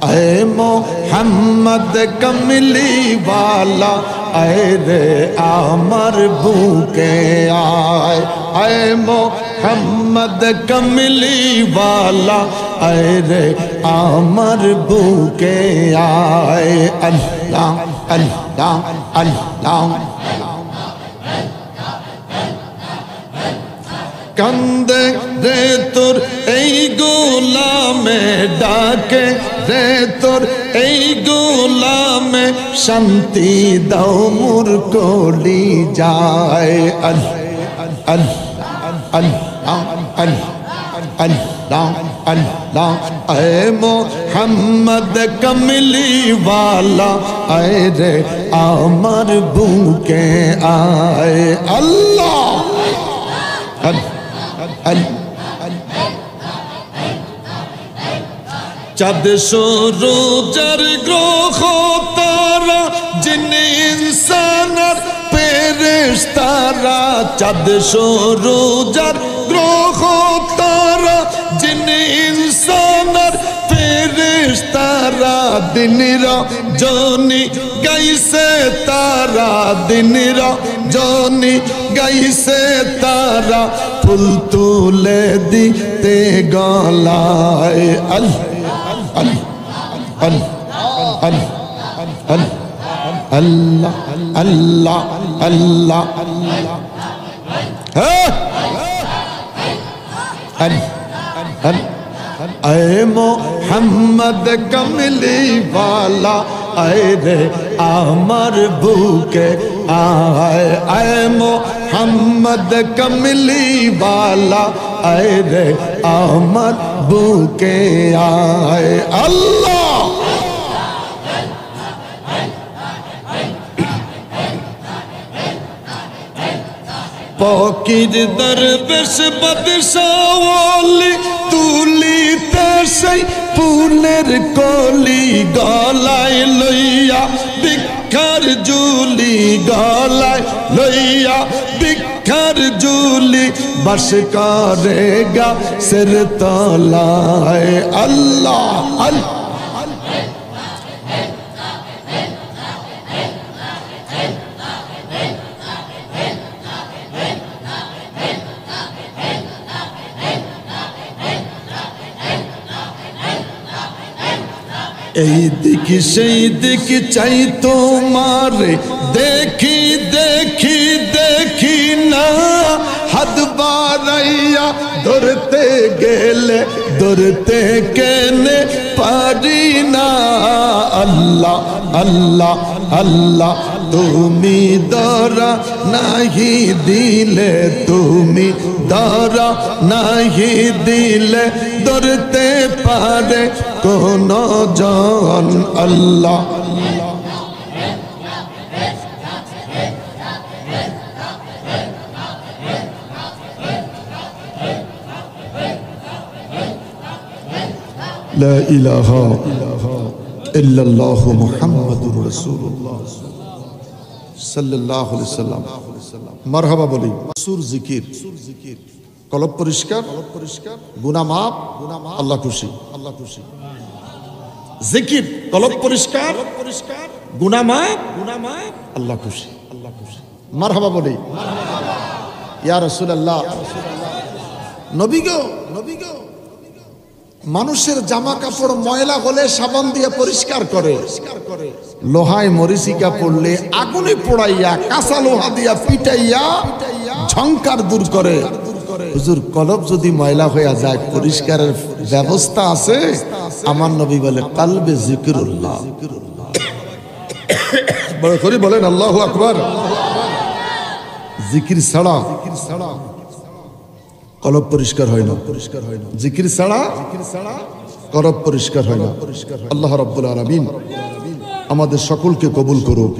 ऐ मोहम्मद कमली वाला ऐ रे आमर भूखे आए ऐ मोहम्मद कमली वाला ऐ रे आमर भूखे आए अल्लाह अल्लाह अल्लाह कंदे रे तुर এই গোলামে ডাকে রে তোর এই গোলামে শান্তি দাও মোর কলি যায় আল্লাহ আল্লাহ আল্লাহ अल्लाह ऐ मोहम्मद कमली वाला ऐ रे आमर भूखे आए अल्लाह चाँद सूरज ग्रह तारा जिन इंसान फेरेश्तारा चाँद सूरज ग्रह तारा जिन इंसान फेरेश्तारा दिन रजनी गाइसे तारा दिन रजनी गाइसे तारा फूल तुले दीते गलाए अल्लाह अल्लाह अल्लाह ऐ मोहम्मद कमली वाला ऐ रे आमर भूखे आए ऐ मोहम्मद कमली वाला ऐ रे आमर भूखे आए अल्लाह फकीर दरवेश बदशावली तुली तसई फूलेर कली गलाय लइया भिक्षार झुली गलाय लइया भिक्षार झुली बस करेगा सिर तलाय अल्लाह अल्लाह এই দিক সেই দিক চাই তোমারে দেখি দেখি দেখি না হাত বাড়াইয়া ধরতে গেলে ধরতে কেনে পারি না আল্লাহ আল্লাহ আল্লাহ তুমি ধরা নাহি দিলে তুমি ধরা নাহি দিলে ধরতে পারে কোন জন আল্লাহ লা ইলাহা ইল্লাল্লাহু মুহাম্মাদুর রাসূলুল্লাহ সাল্লাল্লাহু আলাইহি ওয়াসাল্লাম মারহাবা বলি সুর জিকির কলব পরিষ্কার গুনাহ মাফ আল্লাহ খুশি জিকির কলব পরিষ্কার গুনাহ মাফ আল্লাহ খুশি মারহাবা বলি ইয়া রাসূলুল্লাহ নবী গো মানুষের জামা কাপড় ময়লা হলে সাবান দিয়ে পরিষ্কার করে লোহায় মরিচিকা পড়লে আগুনে পোড়াইয়া কাঁচা লোহা দিয়া পিটাইয়া ঝংকার দূর করে হুজুর কলব যদি ময়লা হয়ে যায় পরিষ্কারের ব্যবস্থা আছে আমার নবী বলে কলবে জিকিরুল্লাহ বড় করে বলেন আল্লাহু আকবার জিকির ছাড়া কলব পরিষ্কার হয় না জিকির ছাড়া কলব পরিষ্কার হয় না আল্লাহ রাব্বুল আলামিন আমাদের সকলকে কবুল করুক।